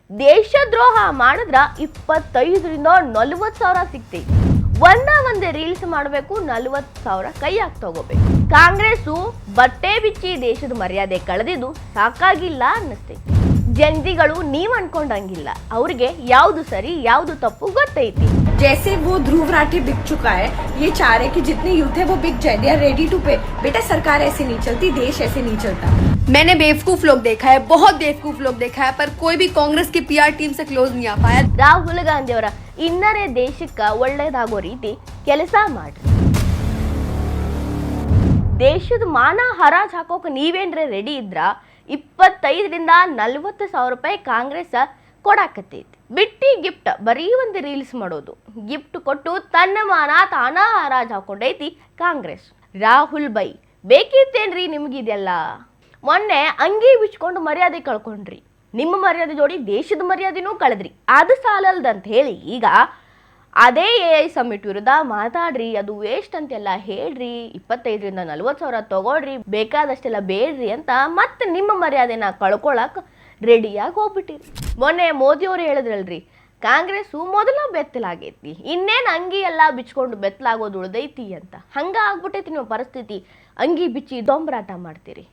ದೇಶದ್ರೋಹ ಮಾಡಿದ್ರ 25ರಿಂದ 40 ಸಾವಿರ ಸಿಗ್ತೈತಿ. ಒಂದೇ ರೀಲ್ಸ್ ಮಾಡಬೇಕು, 40 ಸಾವಿರ ಕೈಯಾಗಿ ತಗೋಬೇಕು. ಕಾಂಗ್ರೆಸ್ಸು ಬಟ್ಟೆ ಬಿಚ್ಚಿ ದೇಶದ ಮರ್ಯಾದೆ ಕಳೆದಿದ್ದು ಸಾಕಾಗಿಲ್ಲ ಅನ್ನಿಸ್ತೈತಿ. ಜನರಿಗಳು ನೀವ್ ಅನ್ಕೊಂಡಂಗಿಲ್ಲ, ಅವ್ರಿಗೆ ಯಾವ್ದು ಸರಿ ಯಾವ್ದು ತಪ್ಪು ಗೊತ್ತೈತಿ. जैसे वो ध्रुव राठी बिक चुका है, ये चाह रहे कि जितने यूथ है वो बिक जाए, दे आर रेडी टू पे. बेटा सरकार ऐसे नहीं चलती, देश ऐसे नहीं चलता. मैंने बेवकूफ लोग देखा है, बहुत बेवकूफ लोग देखा है, पर कोई भी कांग्रेस की पीआर टीम से क्लोज नहीं आ पाया. ರಾಹುಲ್ ಗಾಂಧಿ ಅವರ ಇನ್ನರೇ ದೇಶಕ್ಕ ಒಳ್ಳೇದಾಗೋ ರೀತಿ ಕೆಲಸ ಮಾಡ್ರಿ. ದೇಶದ ಮಾನ ಹರಾಜ್ ಹಾಕೋಕೆ ನೀವೇನ್ರೆ ರೆಡಿ ಇದ್ರ 25ರಿಂದ 40 ಸಾವಿರ ರೂಪಾಯಿ ಕಾಂಗ್ರೆಸ್ ಕೊಡಾಕತ್ತೈತಿ. ಬಿಟ್ಟಿ ಗಿಫ್ಟ್ ಬರೀ ಒಂದು ರೀಲ್ಸ್ ಮಾಡೋದು, ಗಿಫ್ಟ್ ಕೊಟ್ಟು ತನ್ನ ಮಾನ ತಾನ ಹರಾಜ್ ಹಾಕೊಂಡೈತಿ ಕಾಂಗ್ರೆಸ್. ರಾಹುಲ್ ಬೈ ಬೇಕಿತ್ತೇನ್ರಿ ನಿಮ್ಗಿದೆಲ್ಲ? ಮೊನ್ನೆ ಅಂಗಿ ಬಿಚ್ಕೊಂಡು ಮರ್ಯಾದೆ ಕಳ್ಕೊಂಡ್ರಿ, ನಿಮ್ಮ ಮರ್ಯಾದೆ ಜೋಡಿ ದೇಶದ ಮರ್ಯಾದೆನೂ ಕಳೆದ್ರಿ. ಅದು ಸಾಲಲ್ದಂತ ಹೇಳಿ ಈಗ ಅದೇ AI ಸಮ್ಮಿಟ್ ವಿರುದ್ಧ ಮಾತಾಡ್ರಿ, ಅದು ವೇಸ್ಟ್ ಅಂತೆಲ್ಲ ಹೇಳ್ರಿ, 25ರಿಂದ 40 ಸಾವಿರ ತಗೊಳ್ರಿ, ಬೇಕಾದಷ್ಟೆಲ್ಲ ಬೇಡ್ರಿ ಅಂತ ಮತ್ತೆ ನಿಮ್ಮ ಮರ್ಯಾದೆನ ಕಳ್ಕೊಳಕ್ ರೆಡಿಯಾಗಿ ಹೋಗ್ಬಿಟ್ಟಿರಿ. ಮೊನ್ನೆ ಮೋದಿಯವರು ಹೇಳಿದ್ರಲ್ರಿ, ಕಾಂಗ್ರೆಸ್ಸು ಮೊದಲ ಬೆತ್ತಲಾಗೈತಿ, ಇನ್ನೇನು ಅಂಗಿ ಎಲ್ಲ ಬಿಚ್ಕೊಂಡು ಬೆತ್ತಲಾಗೋದು ಉಳ್ದೈತಿ ಅಂತ. ಹಂಗ ಆಗ್ಬಿಟ್ಟೈತಿ ನಿಮ್ಮ ಪರಿಸ್ಥಿತಿ. ಅಂಗಿ ಬಿಚ್ಚಿ ದೊಂಬರಾಟ ಮಾಡ್ತೀರಿ,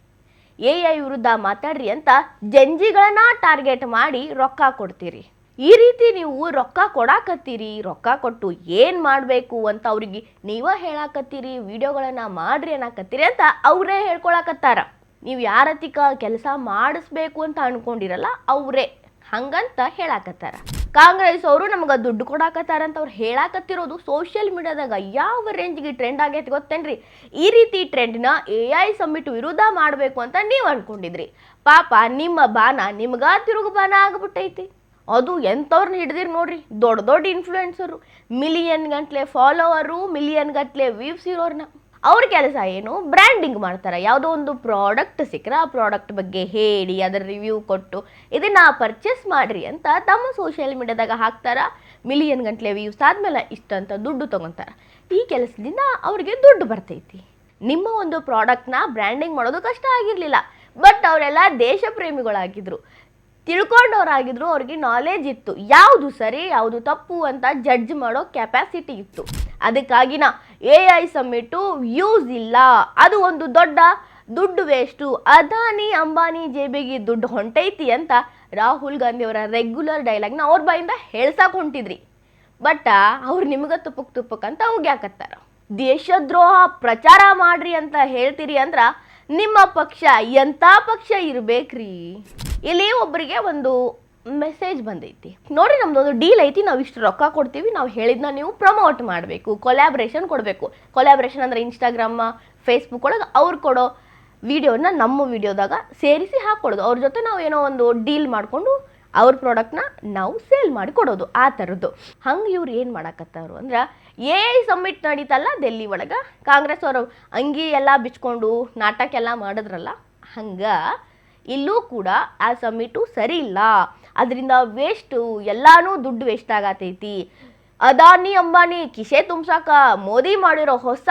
AI ವಿರುದ್ಧ ಮಾತಾಡ್ರಿ ಅಂತ ಜಂಜಿಗಳನ್ನ ಟಾರ್ಗೆಟ್ ಮಾಡಿ ರೊಕ್ಕ ಕೊಡ್ತೀರಿ. ಈ ರೀತಿ ನೀವು ರೊಕ್ಕ ಕೊಡಾಕತ್ತೀರಿ, ರೊಕ್ಕ ಕೊಟ್ಟು ಏನು ಮಾಡಬೇಕು ಅಂತ ಅವ್ರಿಗೆ ನೀವೇ ಹೇಳಾಕತ್ತೀರಿ, ವಿಡಿಯೋಗಳನ್ನ ಮಾಡ್ರಿ ಅನ್ನಕತ್ತೀರಿ ಅಂತ ಅವರೇ ಹೇಳ್ಕೊಳಕತ್ತಾರ. ನೀವು ಯಾರತಿಕ ಕೆಲಸ ಮಾಡಿಸ್ಬೇಕು ಅಂತ ಅನ್ಕೊಂಡಿರಲ್ಲ ಅವರೇ ಹಂಗಂತ ಹೇಳಾಕತ್ತಾರ. ಕಾಂಗ್ರೆಸ್ ಅವರು ನಮ್ಗೆ ದುಡ್ಡು ಕೊಡಾಕತ್ತಾರ ಅಂತ ಅವ್ರು ಹೇಳಾಕತ್ತಿರೋದು ಸೋಷಿಯಲ್ ಮೀಡಿಯಾದಾಗ ಯಾವ ರೇಂಜ್ಗೆ ಟ್ರೆಂಡ್ ಆಗೈತಿ ಗೊತ್ತೇನ್ರಿ? ಈ ರೀತಿ ಟ್ರೆಂಡ್ನ AI ಸಮ್ಮಿಟ್ ವಿರುದ್ಧ ಮಾಡಬೇಕು ಅಂತ ನೀವು ಅನ್ಕೊಂಡಿದ್ರಿ. ಪಾಪ ನಿಮ್ಮ ಬಾನ ನಿಮ್ಗ ತಿರುಗು ಬಾನ ಆಗ್ಬಿಟ್ಟೈತಿ. ಅದು ಎಂಥವ್ರನ್ನ ಹಿಡ್ದಿರಿ ನೋಡ್ರಿ, ದೊಡ್ಡ ದೊಡ್ಡ ಇನ್ಫ್ಲೂಯೆನ್ಸರು, ಮಿಲಿಯನ್ ಗಂಟ್ಲೆ ಫಾಲೋವರು, ಮಿಲಿಯನ್ ಗಂಟ್ಲೆ ವ್ಯೂಸ್ ಇರೋರ್ನ. ಅವ್ರ ಕೆಲಸ ಏನು? ಬ್ರ್ಯಾಂಡಿಂಗ್ ಮಾಡ್ತಾರೆ. ಯಾವುದೋ ಒಂದು ಪ್ರಾಡಕ್ಟ್ ಸಿಕ್ಕರೆ ಆ ಪ್ರಾಡಕ್ಟ್ ಬಗ್ಗೆ ಹೇಳಿ, ಅದರ ರಿವ್ಯೂ ಕೊಟ್ಟು ಇದನ್ನ ಪರ್ಚೇಸ್ ಮಾಡ್ರಿ ಅಂತ ತಮ್ಮ ಸೋಷಿಯಲ್ ಮೀಡಿಯಾದಾಗ ಹಾಕ್ತಾರ. ಮಿಲಿಯನ್ ಗಂಟ್ಲೆ ವ್ಯೂಸ್ ಆದ್ಮೇಲೆ ಇಷ್ಟಂತ ದುಡ್ಡು ತಗೊಂತಾರ. ಈ ಕೆಲಸದಿಂದ ಅವ್ರಿಗೆ ದುಡ್ಡು ಬರ್ತೈತಿ. ನಿಮ್ಮ ಒಂದು ಪ್ರಾಡಕ್ಟ್ನ ಬ್ರ್ಯಾಂಡಿಂಗ್ ಮಾಡೋದು ಕಷ್ಟ ಆಗಿರಲಿಲ್ಲ, ಬಟ್ ಅವರೆಲ್ಲ ದೇಶ ಪ್ರೇಮಿಗಳಾಗಿದ್ರು, ತಿಳ್ಕೊಂಡವರಾಗಿದ್ರು, ಅವ್ರಿಗೆ ನಾಲೆಜ್ ಇತ್ತು, ಯಾವುದು ಸರಿ ಯಾವುದು ತಪ್ಪು ಅಂತ ಜಡ್ಜ್ ಮಾಡೋ ಕೆಪಾಸಿಟಿ ಇತ್ತು. ಅದಕ್ಕಾಗಿನ AI ಸಮ್ಮಿಟು ಯೂಸ್ ಇಲ್ಲ, ಅದು ಒಂದು ದೊಡ್ಡ ದುಡ್ಡು ವೇಸ್ಟು, ಅದಾನಿ ಅಂಬಾನಿ ಜೇಬಿಗೆ ದುಡ್ಡು ಹೊಂಟೈತಿ ಅಂತ ರಾಹುಲ್ ಗಾಂಧಿ ಅವರ ರೆಗ್ಯುಲರ್ ಡೈಲಾಗ್ನ ಅವ್ರ ಬಾಯಿಂದ ಹೇಳ್ಸಾಕ್ ಹೊಂಟಿದ್ರಿ. ಬಟ್ ಅವ್ರು ನಿಮ್ಗೆ ತುಪ್ಪಕ್ ಅಂತ ಹೋಗ್ಯಾಕತ್ತಾರ. ದೇಶದ್ರೋಹ ಪ್ರಚಾರ ಮಾಡ್ರಿ ಅಂತ ಹೇಳ್ತೀರಿ ಅಂದ್ರ ನಿಮ್ಮ ಪಕ್ಷ ಎಂಥ ಪಕ್ಷ ಇರ್ಬೇಕ್ರಿ? ಇಲ್ಲಿ ಒಬ್ಬರಿಗೆ ಒಂದು ಮೆಸೇಜ್ ಬಂದೈತಿ ನೋಡ್ರಿ, ನಮ್ದೊಂದು ಡೀಲ್ ಐತಿ, ನಾವು ಇಷ್ಟು ರೊಕ್ಕ ಕೊಡ್ತೀವಿ, ನಾವು ಹೇಳಿದ್ನ ನೀವು ಪ್ರಮೋಟ್ ಮಾಡಬೇಕು, ಕೊಲ್ಯಾಬ್ರೇಷನ್ ಕೊಡಬೇಕು. ಕೊಲ್ಯಾಬ್ರೇಷನ್ ಅಂದರೆ ಇನ್ಸ್ಟಾಗ್ರಾಮ್ ಫೇಸ್ಬುಕ್ ಒಳಗೆ ಅವ್ರು ಕೊಡೋ ವಿಡಿಯೋನ ನಮ್ಮ ವಿಡಿಯೋದಾಗ ಸೇರಿಸಿ ಹಾಕ್ಕೊಡೋದು. ಅವ್ರ ಜೊತೆ ನಾವು ಏನೋ ಒಂದು ಡೀಲ್ ಮಾಡಿಕೊಂಡು ಅವ್ರ ಪ್ರಾಡಕ್ಟ್ನ ನಾವು ಸೇಲ್ ಮಾಡಿ ಕೊಡೋದು, ಆ ಥರದ್ದು. ಹಂಗೆ ಇವ್ರು ಏನು ಮಾಡಕತ್ತಾರು ಅಂದ್ರೆ, AI ಸಮ್ಮಿಟ್ ನಡೀತಲ್ಲ ಡೆಲ್ಲಿ ಒಳಗೆ, ಕಾಂಗ್ರೆಸ್ ಅವರು ಅಂಗಿ ಎಲ್ಲ ಬಿಚ್ಕೊಂಡು ನಾಟಕ ಎಲ್ಲ ಮಾಡಿದ್ರಲ್ಲ, ಹಂಗೆ ಇಲ್ಲೂ ಕೂಡ ಆ ಸಮ್ಮಿಟು ಸರಿ ಇಲ್ಲ, ಅದರಿಂದ ವೇಸ್ಟು, ಎಲ್ಲಾನು ದುಡ್ಡು ವೇಸ್ಟ್ ಆಗತೈತಿ, ಅದಾನಿ ಅಂಬಾನಿ ಕಿಸೆ ತುಂಬ್ಸಾಕ ಮೋದಿ ಮಾಡಿರೋ ಹೊಸ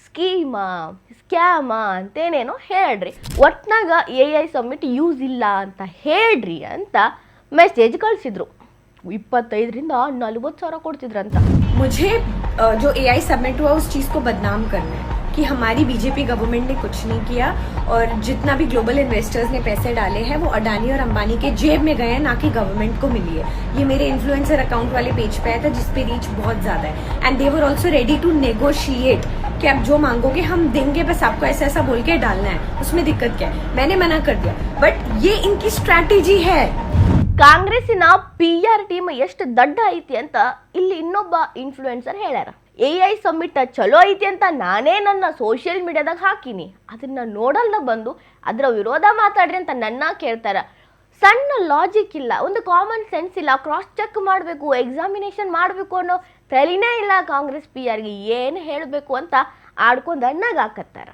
ಸ್ಕ್ಯಾಮ ಅಂತೇನೇನೋ ಹೇಳ್ರಿ. ಒಟ್ನಾಗ AI ಸಮ್ಮಿಟ್ ಯೂಸ್ ಇಲ್ಲ ಅಂತ ಹೇಳ್ರಿ ಅಂತ ಮೆಸೇಜ್ ಕಳಿಸಿದ್ರು. 25ರಿಂದ 40 ಸಾವಿರ ಕೊಡ್ತಿದ್ರಂತ. मुझे जो AI समिट हुआ उस चीज को बदनाम करना है कि हमारी बीजेपी गवर्नमेंट ने कुछ नहीं किया, और जितना भी ग्लोबल इन्वेस्टर्स ने पैसे डाले हैं वो अडानी और अंबानी के जेब में गए हैं, ना कि गवर्नमेंट को मिली है. ये मेरे इन्फ्लुएंसर अकाउंट वाले पेज पे आया था जिसपे रीच बहुत ज्यादा है, and they were also ready to negotiate कि आप जो मांगोगे हम देंगे, बस आपको ऐसा ऐसा बोल के डालना है, उसमें दिक्कत क्या है? मैंने मना कर दिया, बट ये इनकी स्ट्रैटेजी है. ಕಾಂಗ್ರೆಸ್ಸಿನ PR ಟೀಮ್ ಎಷ್ಟು ದಡ್ಡ ಐತಿ ಅಂತ ಇಲ್ಲಿ ಇನ್ನೊಬ್ಬ ಇನ್ಫ್ಲೂಯೆನ್ಸರ್ ಹೇಳ್ಯಾರ. AI ಸಮ್ಮಿಟ್ ಚಲೋ ಐತಿ ಅಂತ ನಾನೇ ನನ್ನ ಸೋಷಿಯಲ್ ಮೀಡಿಯಾದಾಗ ಹಾಕಿನಿ, ಅದನ್ನ ನೋಡಲ್ಲ ಬಂದು ಅದರ ವಿರೋಧ ಮಾತಾಡ್ರಿ ಅಂತ ನನ್ನ ಕೇಳ್ತಾರ. ಸಣ್ಣ ಲಾಜಿಕ್ ಇಲ್ಲ, ಒಂದು ಕಾಮನ್ ಸೆನ್ಸ್ ಇಲ್ಲ, ಕ್ರಾಸ್ ಚೆಕ್ ಮಾಡಬೇಕು, ಎಕ್ಸಾಮಿನೇಷನ್ ಮಾಡಬೇಕು ಅನ್ನೋ ತಲೆನೇ ಇಲ್ಲ ಕಾಂಗ್ರೆಸ್ PRಗೆ. ಏನು ಹೇಳಬೇಕು ಅಂತ ಆಡ್ಕೊಂಡು ಅಣ್ಣಾಗ ಹಾಕತ್ತಾರ.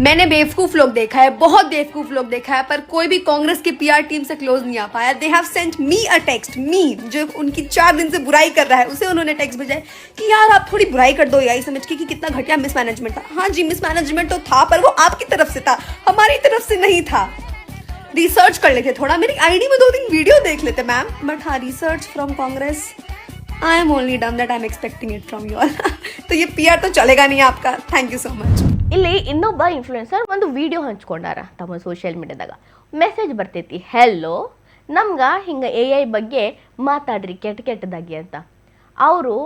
मैंने बेवकूफ लोग देखा है, बहुत बेवकूफ लोग देखा है, पर कोई भी कांग्रेस की पीआर टीम से क्लोज नहीं आ पाया. They have sent me a text, मी जो उनकी 4 दिन से बुराई कर रहा है, उसे उन्होंने टेक्स्ट भेजा है कि यार आप थोड़ी बुराई कर दो AI समिट की कि कितना घटिया मिसमैनेजमेंट था. हाँ जी, मिसमैनेजमेंट तो था, पर वो आपकी तरफ से था, हमारी तरफ से नहीं था. रिसर्च कर लेते थोड़ा, मेरी आईडी में 2-3 वीडियो देख लेते मैम. बट हाँ, research from Congress, I am only done that, I am expecting it from you all. तो ये PR तो चलेगा नहीं आपका. Thank you so much. ಇಲ್ಲಿ ಇನ್ನೊಬ್ಬ ಇನ್ಫ್ಲುಯೆನ್ಸರ್ ಒಂದು ವಿಡಿಯೋ ಹಂಚ್ಕೊಂಡಾರ ತಮ್ಮ ಸೋಷಿಯಲ್ ಮೀಡಿಯಾದಾಗ. ಮೆಸೇಜ್ ಬರ್ತೈತಿ, ಹೆಲೋ ನಮ್ಗೆ ಹಿಂಗೆ AI ಬಗ್ಗೆ ಮಾತಾಡ್ರಿ ಕೆಟ್ಟದಾಗಿ ಅಂತ. ಅವರು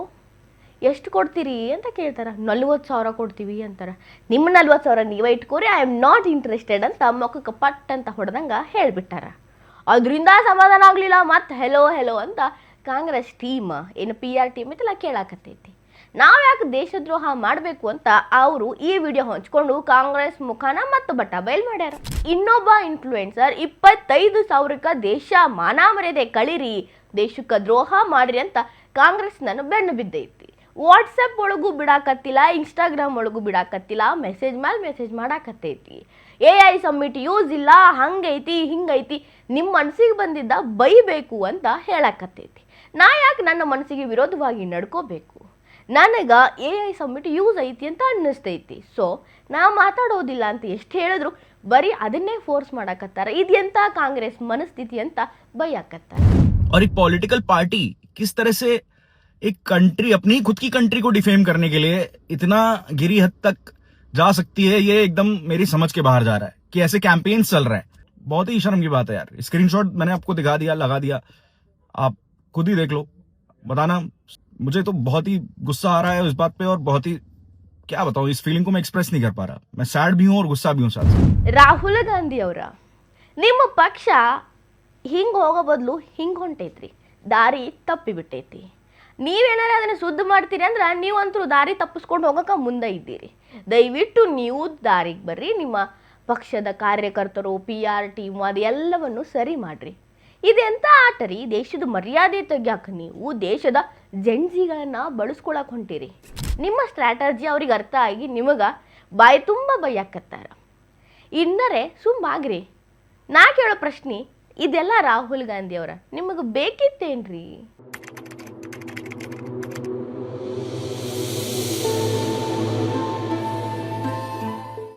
ಎಷ್ಟು ಕೊಡ್ತೀರಿ ಅಂತ ಕೇಳ್ತಾರೆ. 40,000 ಕೊಡ್ತೀವಿ ಅಂತಾರೆ. ನಿಮ್ಮ 40,000 ನೀವೇ ಇಟ್ಕೋರಿ, ಐ ಆಮ್ ನಾಟ್ ಇಂಟ್ರೆಸ್ಟೆಡ್ ಅಂತ ಮೊಕ್ಕಕ್ಕೆ ಪಟ್ ಅಂತ ಹೊಡೆದಂಗೆ ಹೇಳಿಬಿಟ್ಟಾರ. ಅದರಿಂದ ಸಮಾಧಾನ ಆಗಲಿಲ್ಲ. ಮತ್ತು ಹೆಲೋ ಅಂತ ಕಾಂಗ್ರೆಸ್ ಟೀಮ್ ಏನು PR ಟೀಮ್ ಇತ್ತಲ್ಲ ಕೇಳಾಕತ್ತೈತಿ. ನಾವು ಯಾಕೆ ದೇಶದ್ರೋಹ ಮಾಡಬೇಕು ಅಂತ ಅವರು ಈ ವಿಡಿಯೋ ಹಂಚ್ಕೊಂಡು ಕಾಂಗ್ರೆಸ್ ಮುಖಾನ ಮತ್ತು ಬಟ್ಟ ಬಯಲು ಮಾಡ್ಯಾರ. ಇನ್ನೊಬ್ಬ ಇನ್ಫ್ಲುಯೆನ್ಸರ್ 25,000ಕ್ಕೆ ದೇಶ ಮಾನ ಮರ್ಯಾದೆ ಕಳಿರಿ, ದೇಶಕ್ಕೆ ದ್ರೋಹ ಮಾಡಿರಿ ಅಂತ ಕಾಂಗ್ರೆಸ್ ನಾನು ಬೆನ್ನು ಬಿದ್ದೈತಿ. ವಾಟ್ಸಪ್ ಒಳಗೂ ಬಿಡಾಕತ್ತಿಲ್ಲ, ಇನ್ಸ್ಟಾಗ್ರಾಮ್ ಒಳಗೂ ಬಿಡಾಕತ್ತಿಲ್ಲ, ಮೆಸೇಜ್ ಮೇಲೆ ಮೆಸೇಜ್ ಮಾಡಾಕತ್ತೈತಿ. AI ಸಮ್ಮಿಟ್ ಯೂಸ್ ಇಲ್ಲ, ಹಂಗೈತಿ ಹಿಂಗೈತಿ, ನಿಮ್ಮ ಮನಸ್ಸಿಗೆ ಬಂದಿದ್ದ ಬೈಬೇಕು ಅಂತ ಹೇಳಾಕತ್ತೈತಿ. ನಾ ಯಾಕೆ ನನ್ನ ಮನಸ್ಸಿಗೆ ವಿರೋಧವಾಗಿ ನಡ್ಕೋಬೇಕು? ನನಗೆ AI ಸಮ್ಮಿಟ್ ಯೂಸ್ ಐತಿ ಅಂತ ಅನ್ನಿಸ್ತೈತಿ. ಸೊ ನಾ ಮಾತಾಡೋದಿಲ್ಲ ಅಂತ ಎಷ್ಟು ಹೇಳಿದ್ರು ಬರೀ ಅದನ್ನೇ ಫೋರ್ಸ್ ಮಾಡಾಕತ್ತಾರ. ಇದೆಂತ ಕಾಂಗ್ರೆಸ್ ಮನಸ್ಥಿತಿ ಅಂತ ಬೈಯಾಕತ್ತಾರ. और एक पॉलिटिकल पार्टी किस तरह से एक कंट्री, अपनी खुद की कंट्री को डिफेम करने के लिए इतना गिरी हद तक जा सकती है, ये एकदम मेरी समझ के बाहर जा रहा है कि ऐसे कैंपेन्स चल रहे हैं. बहुत ही शर्म की बात है यार. स्क्रीनशॉट मैंने आपको दिखा दिया, लगा दिया, आप खुद ही देख लो, बताना. मुझे तो बहुत ही गुस्सा आ रहा है इस बात पे, और बहुत ही क्या बताऊं, इस फीलिंग को मैं एक्सप्रेस नहीं कर पा रहा. मैं सैड भी हूं और गुस्सा भी हूं साथ. ರಾಹುಲ್ ಗಾಂಧಿ ಅವರ ನಿಮ್ಮ ಪಕ್ಷ ಹಿಂಗೆ ಹೋಗೋ ಬದಲು ಹಿಂಗೆ ಹೊಂಟೈತ್ರಿ, ದಾರಿ ತಪ್ಪಿಬಿಟ್ಟೈತಿ. ನೀವೇನಾರ ಅದನ್ನು ಸುದ್ದಿ ಮಾಡ್ತೀರಿ ಅಂದ್ರೆ ನೀವಂತರೂ ದಾರಿ ತಪ್ಪಿಸ್ಕೊಂಡು ಹೋಗೋಕೆ ಮುಂದೆ ಇದ್ದೀರಿ. ದಯವಿಟ್ಟು ನೀವು ದಾರಿಗೆ ಬರ್ರಿ. ನಿಮ್ಮ ಪಕ್ಷದ ಕಾರ್ಯಕರ್ತರು, PR ಟೀಮು ಅದೆಲ್ಲವನ್ನು ಸರಿ ಮಾಡಿರಿ. ಇದೆಂಥ ಆಟ ರೀ? ದೇಶದ ಮರ್ಯಾದೆ ತೆಗ್ಯಾಕೆ ನೀವು ದೇಶದ ಜೆನ್ಸಿಗಳನ್ನು ಬಳಸ್ಕೊಳಕ್ಕೆ ಹೊಂಟಿರಿ. ನಿಮ್ಮ ಸ್ಟ್ರಾಟಜಿ ಅವ್ರಿಗೆ ಅರ್ಥ ಆಗಿ ನಿಮಗೆ ಬಾಯಿ ತುಂಬ ಬೈಯಾಕತ್ತಾರ. ಇನ್ನರೇ ಸುಮ್ಮಾಗ್ರಿ. ನಾ ಕೇಳೋ ಪ್ರಶ್ನೆ, ಇದೆಲ್ಲ ರಾಹುಲ್ ಗಾಂಧಿ ಅವರ ನಿಮಗೆ ಬೇಕಿತ್ತೇನ್ರಿ?